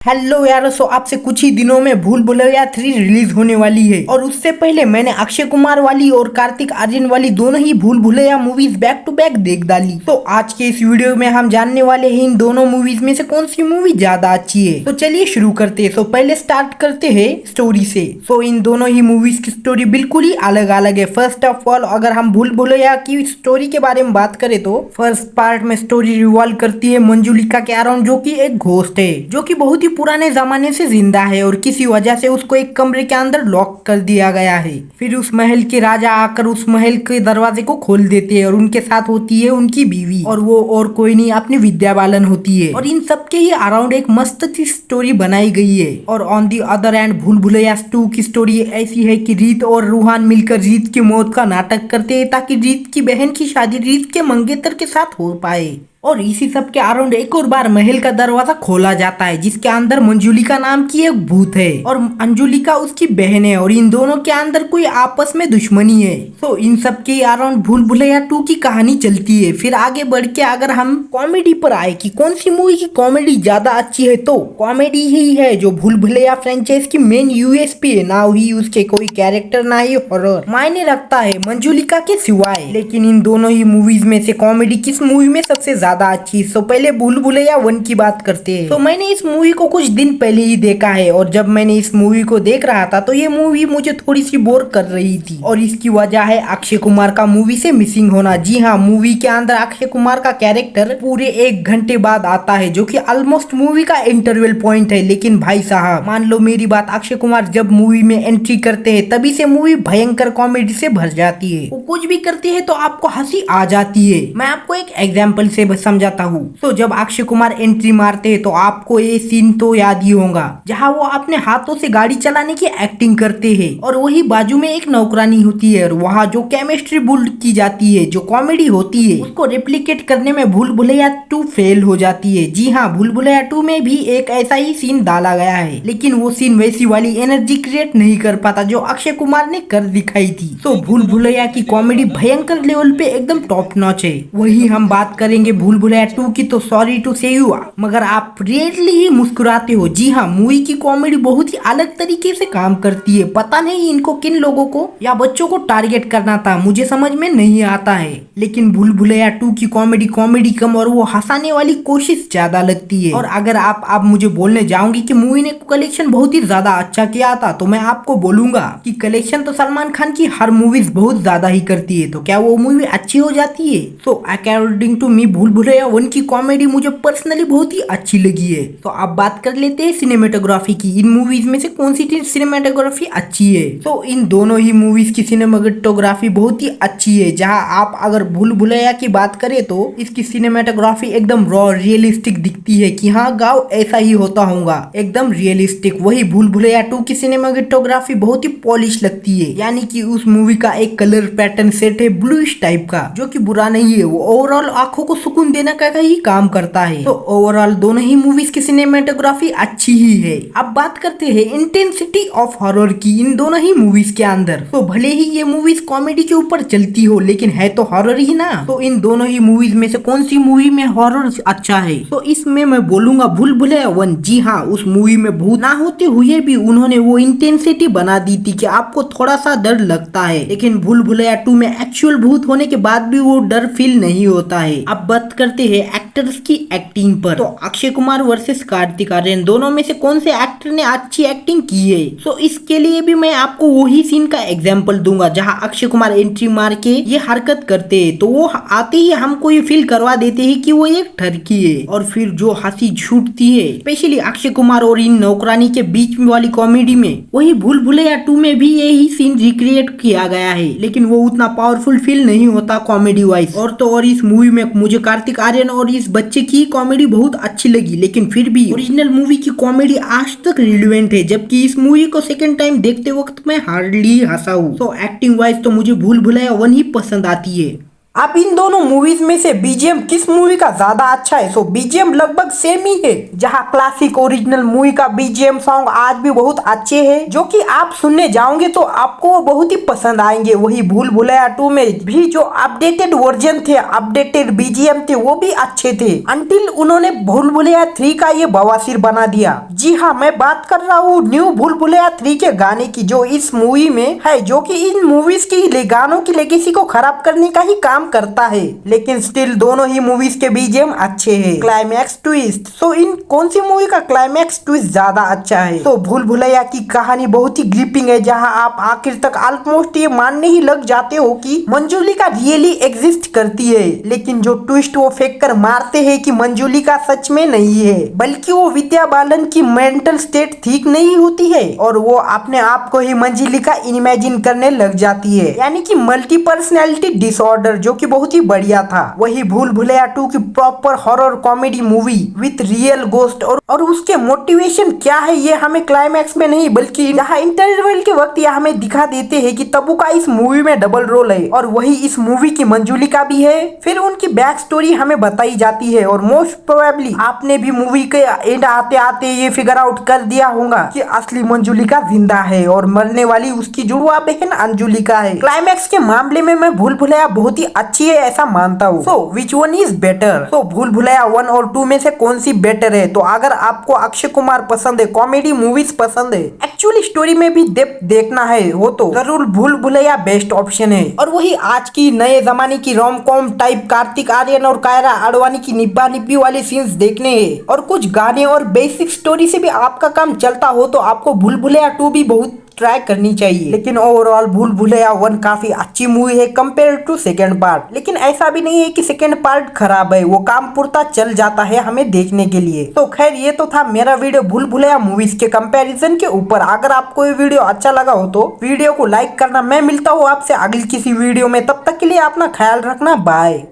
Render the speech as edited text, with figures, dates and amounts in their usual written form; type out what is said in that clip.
Hello यारो, सो आपसे कुछ ही दिनों में भूल भुलैया 3 रिलीज होने वाली है। और उससे पहले मैंने अक्षय कुमार वाली और कार्तिक आर्यन वाली दोनों ही Bhool Bhulaiyaa movies back to back देख डाली। तो आज के इस वीडियो में हम जानने वाले हैं इन दोनों मूवीज में से कौन सी मूवी ज्यादा अच्छी है। तो चलिए शुरू करते हैं। पहले स्टार्ट करते हैं स्टोरी से। इन दोनों ही मूवीज की स्टोरी बिल्कुल ही अलग अलग है। फर्स्ट ऑफ ऑल, अगर हम भूल भुलैया की स्टोरी के बारे में बात करें तो फर्स्ट पार्ट में स्टोरी रिवॉल्व करती है मंजुलिका के अराउंड, जो की एक घोस्ट है जो की बहुत ही पुराने जमाने से जिंदा है और किसी वजह से उसको एक कमरे के अंदर लॉक कर दिया गया है। फिर उस महल के राजा आकर उस महल के दरवाजे को खोल देते हैं और उनके साथ होती है उनकी बीवी, और वो और कोई नहीं अपनी विद्या बालन होती है। और इन सबके ही अराउंड एक मस्त सी स्टोरी बनाई गई है। और ऑन दी अदर एंड भूल भुलैया 2 की स्टोरी ऐसी है कि रीत और रूहान मिलकर रीत की मौत का नाटक करते हैं ताकि रीत की बहन की शादी रीत के मंगेतर के साथ हो पाए। और इसी सब के अराउंड एक और बार महल का दरवाजा खोला जाता है जिसके अंदर मंजुलिका नाम की एक भूत है और अंजुलिका उसकी बहन है और इन दोनों के अंदर कोई आपस में दुश्मनी है। तो इन सब के अराउंड भूल भुलैया 2 की कहानी चलती है। फिर आगे बढ़ के अगर हम कॉमेडी पर आए कि कौन सी मूवी की कॉमेडी ज्यादा अच्छी है, तो कॉमेडी ही है जो भूल भुलैया फ्रेंचाइज की मेन यूएसपी है। ना ही उसके कोई कैरेक्टर ना ही हॉरर मायने रखता है मंजुलिका के सिवाय। लेकिन इन दोनों ही मूवीज में से कॉमेडी किस मूवी में सबसे ज्यादा अच्छी? पहले भूल भुलैया 1 की बात करते हैं। मैंने इस मूवी को कुछ दिन पहले ही देखा है और जब मैंने इस मूवी को देख रहा था तो ये मूवी मुझे थोड़ी सी बोर कर रही थी और इसकी वजह है अक्षय कुमार का मूवी से मिसिंग होना। जी हाँ, मूवी के अंदर अक्षय कुमार का कैरेक्टर पूरे 1 घंटे बाद आता है जो कि ऑलमोस्ट मूवी का इंटरवल पॉइंट है। लेकिन भाई साहब मान लो मेरी बात, अक्षय कुमार जब मूवी में एंट्री करते हैं तभी से मूवी भयंकर कॉमेडी से भर जाती है। वो कुछ भी करते हैं तो आपको हंसी आ जाती है। मैं आपको एक एग्जाम्पल से समझाता हूँ। तो जब अक्षय कुमार एंट्री मारते हैं तो आपको ये सीन तो याद ही होगा जहाँ वो अपने हाथों से गाड़ी चलाने की एक्टिंग करते हैं और वही बाजू में एक नौकरानी होती है और वहाँ जो केमिस्ट्री बिल्ड की जाती है, जो कॉमेडी होती है, उसको रेप्लिकेट करने में भूल भुलैया 2 फेल हो जाती है। जी हाँ, भूल भुलैया 2 में भी एक ऐसा ही सीन डाला गया है लेकिन वो सीन वैसी वाली एनर्जी क्रिएट नहीं कर पाता जो अक्षय कुमार ने कर दिखाई थी। तो भूल भुलैया की कॉमेडी भयंकर लेवल पे एकदम टॉप नॉच है। वही हम बात करेंगे भूल भुलैया 2 की, तो सॉरी टू से यू मगर आप रेयरली ही मुस्कुराते हो। जी हाँ, मूवी की कॉमेडी बहुत ही अलग तरीके से काम करती है। पता नहीं इनको किन लोगों को या बच्चों को टारगेट करना था, मुझे समझ में नहीं आता है। लेकिन भूल भुलैया 2 की कॉमेडी कम और वो हंसाने वाली कोशिश ज्यादा लगती है। और अगर आप मुझे बोलने जाओगे कि मूवी ने कलेक्शन बहुत ही ज्यादा अच्छा किया था तो मैं आपको बोलूंगा कि कलेक्शन तो सलमान खान की हर मूवीज बहुत ज्यादा ही करती है, तो क्या वो मूवी अच्छी हो जाती है? तो अकॉर्डिंग टू मी भूल भुलैया 1 की कॉमेडी मुझे पर्सनली बहुत ही अच्छी लगी है। तो अब बात कर लेते हैं सिनेमेटोग्राफी की। इन मूवीज में से कौन सी सिनेमेटोग्राफी अच्छी है? तो इन दोनों ही मूवीज की सिनेमेटोग्राफी बहुत ही अच्छी है। जहां आप अगर भूल भुलैया की बात करें तो इसकी सिनेमेटोग्राफी एकदम रॉ रियलिस्टिक दिखती है कि हाँ गाँव ऐसा ही होता होगा, एकदम रियलिस्टिक। वही भूल भुलैया 2 की सिनेमेटोग्राफी बहुत ही पॉलिश लगती है, यानी कि उस मूवी का एक कलर पैटर्न सेट है ब्लूइश टाइप का, जो कि बुरा नहीं है। वो ओवरऑल आंखों को सुकून देने का ही काम करता है। तो ओवरऑल दोनों ही मूवीज की सिनेमेटोग्राफी अच्छी ही है। अब बात करते हैं इंटेंसिटी ऑफ हॉरर की इन दोनों ही मूवीज के अंदर। तो भले ही ये मूवीज कॉमेडी के ऊपर चलती हो लेकिन है तो हॉरर ही ना। तो इन दोनों ही मूवीज में से कौन सी मूवी में हॉरर अच्छा है? तो इसमें मैं बोलूंगा भूल भुलैया 1। जी हाँ, उस मूवी में भूत ना होते हुए भी उन्होंने वो इंटेंसिटी बना दी थी कि आपको थोड़ा सा डर लगता है। लेकिन भूल भुलैया 2 में एक्चुअल भूत होने के बाद भी वो डर फील नहीं होता है। अब बात करते हैं एक्टर्स की एक्टिंग पर। तो अक्षय कुमार वर्सेस कार्तिक आर्यन, दोनों में से कौन से एक्टर ने अच्छी एक्टिंग की है? तो इसके लिए भी मैं आपको वही सीन का एग्जांपल दूंगा जहां अक्षय कुमार एंट्री मार के ये हरकत करते हैं तो वो आते ही हमको ये फील करवा देते हैं कि वो एक ठरकी है। और फिर जो हंसी छूटती है स्पेशली अक्षय कुमार और इन नौकरानी के बीच में वाली कॉमेडी में, वही भूल भुलैया 2 में भी यही सीन रिक्रिएट किया गया है लेकिन वो उतना पावरफुल फील नहीं होता कॉमेडी वाइज। और तो और इस मूवी में मुझे कार्तिक आर्यन और इस बच्चे की कॉमेडी बहुत अच्छी लगी, लेकिन फिर भी ओरिजिनल मूवी की कॉमेडी आज तक रिलेवेंट है, जबकि इस मूवी को सेकंड टाइम देखते वक्त मैं हार्डली हंसा हूँ। तो एक्टिंग वाइज तो मुझे भूल भुलैया 1 ही पसंद आती है। आप इन दोनों मूवीज में से बीजीएम किस मूवी का ज्यादा अच्छा है? सो बीजीएम लगभग सेम ही है। जहां क्लासिक ओरिजिनल मूवी का बीजीएम सॉन्ग आज भी बहुत अच्छे हैं, जो कि आप सुनने जाओगे तो आपको वो बहुत ही पसंद आएंगे। वही भूल भुलैया 2 में भी जो अपडेटेड वर्जन थे, अपडेटेड बीजीएम थे, वो भी अच्छे थे, अंटिल उन्होंने भूल भुलैया 3 का ये बवासीर बना दिया। जी हाँ, मैं बात कर रहा हूँ न्यू भूल भुलैया 3 के गाने की, जो इस मूवी में है, जो कि इन मूवीज की गानों की लेगेसी को खराब करने का ही काम करता है। लेकिन स्टिल दोनों ही मूवीज के बीजीएम अच्छे हैं। क्लाइमैक्स ट्विस्ट, तो इन कौन सी मूवी का क्लाइमैक्स ट्विस्ट ज्यादा अच्छा है? तो भूल भुलैया की कहानी बहुत ही ग्रिपिंग है, जहां आप आखिर तक ऑलमोस्ट ये मानने ही लग जाते हो कि मंजुलिका रियली एग्जिस्ट करती है। लेकिन जो ट्विस्ट वो फेंक कर मारते हैं कि मंजुलिका सच में नहीं है, बल्कि वो विद्या बालन की मेंटल स्टेट ठीक नहीं होती है और वो अपने आप को ही मंजुलिका इमेजिन करने लग जाती है, यानी कि मल्टी पर्सनैलिटी डिसऑर्डर, जो कि बहुत ही बढ़िया था। वही भूल भुलैया 2 की proper horror comedy movie with real ghost, और उसके मोटिवेशन क्या है ये हमें क्लाइमैक्स में नहीं बल्कि यहाँ इंटरवल के वक्त यह हमें दिखा देते हैं कि तब्बू का इस मूवी में डबल रोल है और वही इस मूवी की मंजुलिका भी है। फिर उनकी बैक स्टोरी हमें बताई जाती है और मोस्ट प्रोबेबली आपने भी मूवी के एंड आते आते ये फिगर आउट कर दिया होगा कि असली मंजुलिका जिंदा है और मरने वाली उसकी जुड़वा बहन अंजुलिका है। क्लाइमैक्स के मामले में मैं भूल भुलैया बहुत ही अच्छी है ऐसा मानता हूँ। सो विच वन इज बेटर? तो भूल भुलैया 1 और 2 में से कौन सी बेटर है? तो अगर आपको अक्षय कुमार पसंद है, कॉमेडी मूवीज पसंद है, एक्चुअली स्टोरी में भी डेप्थ देखना है, वो तो जरूर भूल भुलैया बेस्ट ऑप्शन है। और वही आज की नए जमाने की rom com type Kartik Aaryan और कायरा आडवाणी की निब्बा निब्बी वाली सीन्स देखने हैं और कुछ गाने और बेसिक स्टोरी से भी आपका काम चलता हो तो आपको भूल भुलैया 2 भी बहुत ट्राई करनी चाहिए। लेकिन ओवरऑल भूल भुलैया 1 काफी अच्छी मूवी है कंपेयर टू सेकेंड पार्ट। लेकिन ऐसा भी नहीं है कि सेकेंड पार्ट खराब है, वो काम पुरता चल जाता है हमें देखने के लिए। तो खैर ये तो था मेरा वीडियो भूल भुलैया मूवीज के कंपैरिजन के ऊपर। अगर आपको ये वीडियो अच्छा लगा हो तो वीडियो को लाइक करना। मैं मिलता हूँ आपसे अगली किसी वीडियो में, तब तक के लिए अपना ख्याल रखना। बाय।